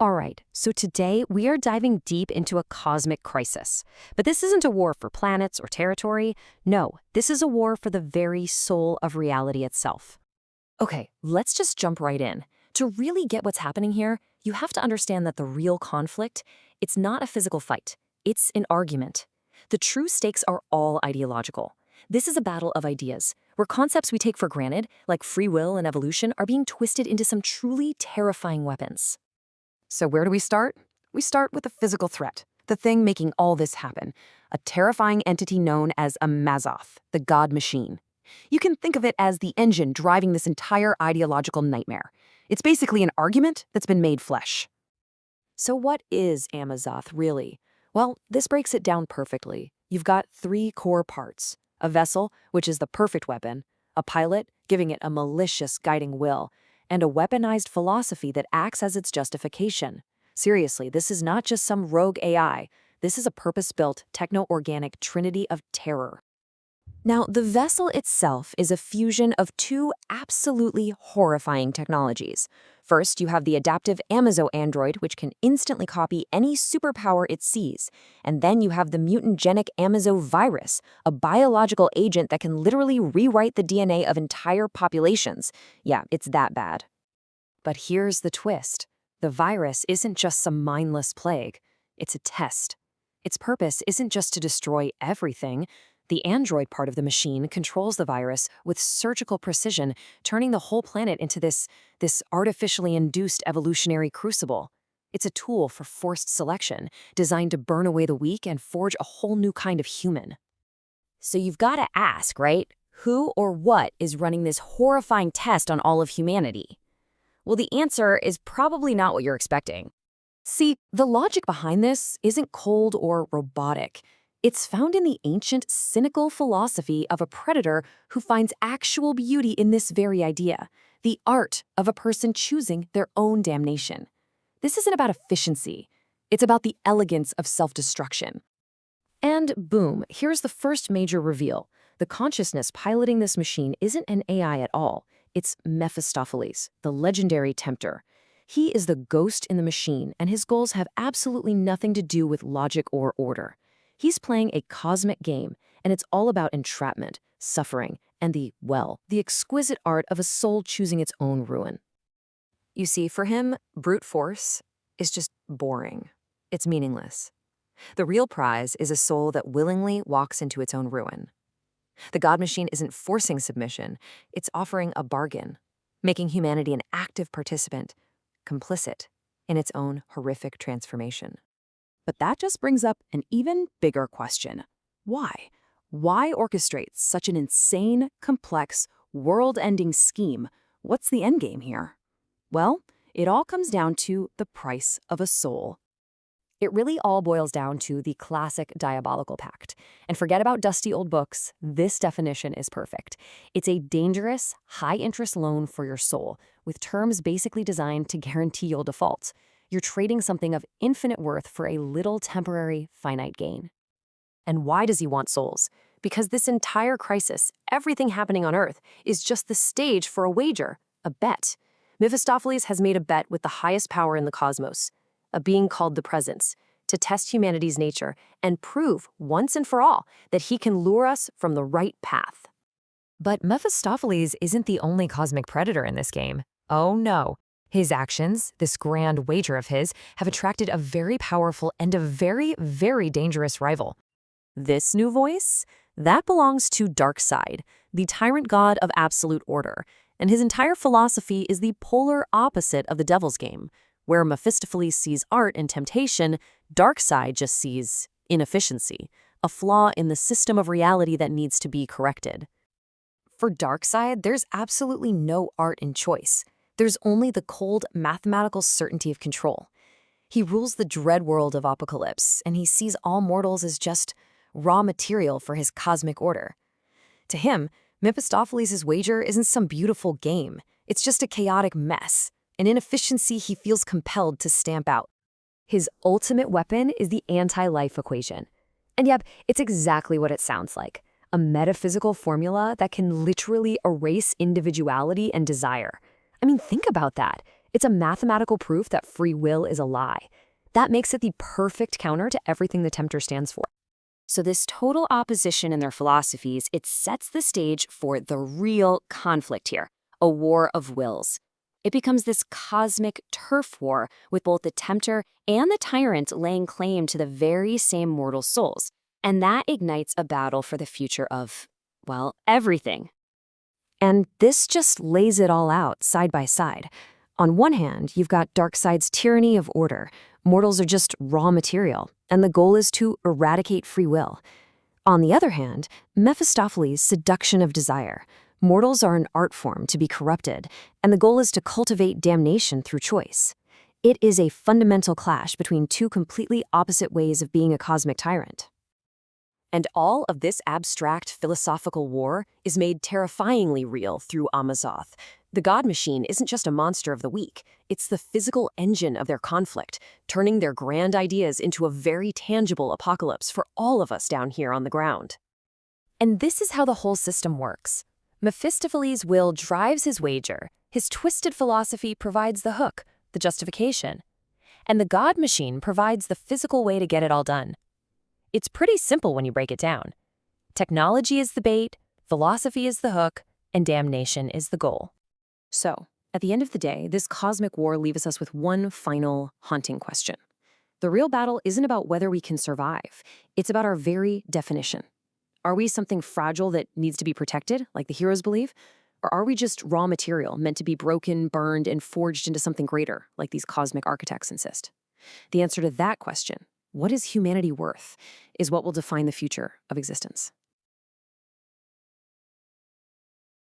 All right, so today we are diving deep into a cosmic crisis. But this isn't a war for planets or territory. No, this is a war for the very soul of reality itself. Okay, let's just jump right in. To really get what's happening here, you have to understand that the real conflict, it's not a physical fight. It's an argument. The true stakes are all ideological. This is a battle of ideas, where concepts we take for granted, like free will and evolution, are being twisted into some truly terrifying weapons. So where do we start? We start with the physical threat, the thing making all this happen, a terrifying entity known as a Mazoth, the God Machine. You can think of it as the engine driving this entire ideological nightmare. It's basically an argument that's been made flesh. So what is Amazoth really? Well, this breaks it down perfectly. You've got three core parts: a vessel, which is the perfect weapon, a pilot, giving it a malicious guiding will, and a weaponized philosophy that acts as its justification. Seriously, this is not just some rogue AI. This is a purpose-built, techno-organic trinity of terror. Now, the vessel itself is a fusion of two absolutely horrifying technologies. First, you have the adaptive Amazo android, which can instantly copy any superpower it sees. And then you have the mutagenic Amazo virus, a biological agent that can literally rewrite the DNA of entire populations. Yeah, it's that bad. But here's the twist. The virus isn't just some mindless plague. It's a test. Its purpose isn't just to destroy everything. The android part of the machine controls the virus with surgical precision, turning the whole planet into this artificially induced evolutionary crucible. It's a tool for forced selection, designed to burn away the weak and forge a whole new kind of human. So you've got to ask, right? Who or what is running this horrifying test on all of humanity? Well, the answer is probably not what you're expecting. See, the logic behind this isn't cold or robotic. It's found in the ancient, cynical philosophy of a predator who finds actual beauty in this very idea, the art of a person choosing their own damnation. This isn't about efficiency. It's about the elegance of self-destruction. And boom, here's the first major reveal. The consciousness piloting this machine isn't an AI at all. It's Mephistopheles, the legendary tempter. He is the ghost in the machine, and his goals have absolutely nothing to do with logic or order. He's playing a cosmic game, and it's all about entrapment, suffering, and the exquisite art of a soul choosing its own ruin. You see, for him, brute force is just boring. It's meaningless. The real prize is a soul that willingly walks into its own ruin. The God Machine isn't forcing submission, it's offering a bargain, making humanity an active participant, complicit in its own horrific transformation. But that just brings up an even bigger question. Why? Why orchestrate such an insane, complex, world-ending scheme? What's the endgame here? Well, it all comes down to the price of a soul. It really all boils down to the classic diabolical pact. And forget about dusty old books, this definition is perfect. It's a dangerous, high-interest loan for your soul, with terms basically designed to guarantee you'll default. You're trading something of infinite worth for a little temporary, finite gain. And why does he want souls? Because this entire crisis, everything happening on Earth, is just the stage for a wager, a bet. Mephistopheles has made a bet with the highest power in the cosmos, a being called the Presence, to test humanity's nature and prove, once and for all, that he can lure us from the right path. But Mephistopheles isn't the only cosmic predator in this game. Oh no. His actions, this grand wager of his, have attracted a very powerful and a very, very dangerous rival. This new voice? That belongs to Darkseid, the tyrant god of absolute order, and his entire philosophy is the polar opposite of the Devil's Game. Where Mephistopheles sees art and temptation, Darkseid just sees inefficiency, a flaw in the system of reality that needs to be corrected. For Darkseid, there's absolutely no art in choice. There's only the cold, mathematical certainty of control. He rules the dread world of Apocalypse, and he sees all mortals as just raw material for his cosmic order. To him, Mephistopheles' wager isn't some beautiful game. It's just a chaotic mess, an inefficiency he feels compelled to stamp out. His ultimate weapon is the anti-life equation. And yep, it's exactly what it sounds like. A metaphysical formula that can literally erase individuality and desire. I mean, think about that. It's a mathematical proof that free will is a lie. That makes it the perfect counter to everything the tempter stands for. So this total opposition in their philosophies, it sets the stage for the real conflict here, a war of wills. It becomes this cosmic turf war with both the tempter and the tyrant laying claim to the very same mortal souls. And that ignites a battle for the future of, well, everything. And this just lays it all out side by side. On one hand, you've got Darkseid's tyranny of order. Mortals are just raw material, and the goal is to eradicate free will. On the other hand, Mephistopheles' seduction of desire. Mortals are an art form to be corrupted, and the goal is to cultivate damnation through choice. It is a fundamental clash between two completely opposite ways of being a cosmic tyrant. And all of this abstract philosophical war is made terrifyingly real through Amazoth. The God Machine isn't just a monster of the week, it's the physical engine of their conflict, turning their grand ideas into a very tangible apocalypse for all of us down here on the ground. And this is how the whole system works. Mephistopheles' will drives his wager, his twisted philosophy provides the hook, the justification, and the God Machine provides the physical way to get it all done. It's pretty simple when you break it down. Technology is the bait, philosophy is the hook, and damnation is the goal. So, at the end of the day, this cosmic war leaves us with one final haunting question. The real battle isn't about whether we can survive. It's about our very definition. Are we something fragile that needs to be protected, like the heroes believe? Or are we just raw material meant to be broken, burned, and forged into something greater, like these cosmic architects insist? The answer to that question, what is humanity worth, is what will define the future of existence.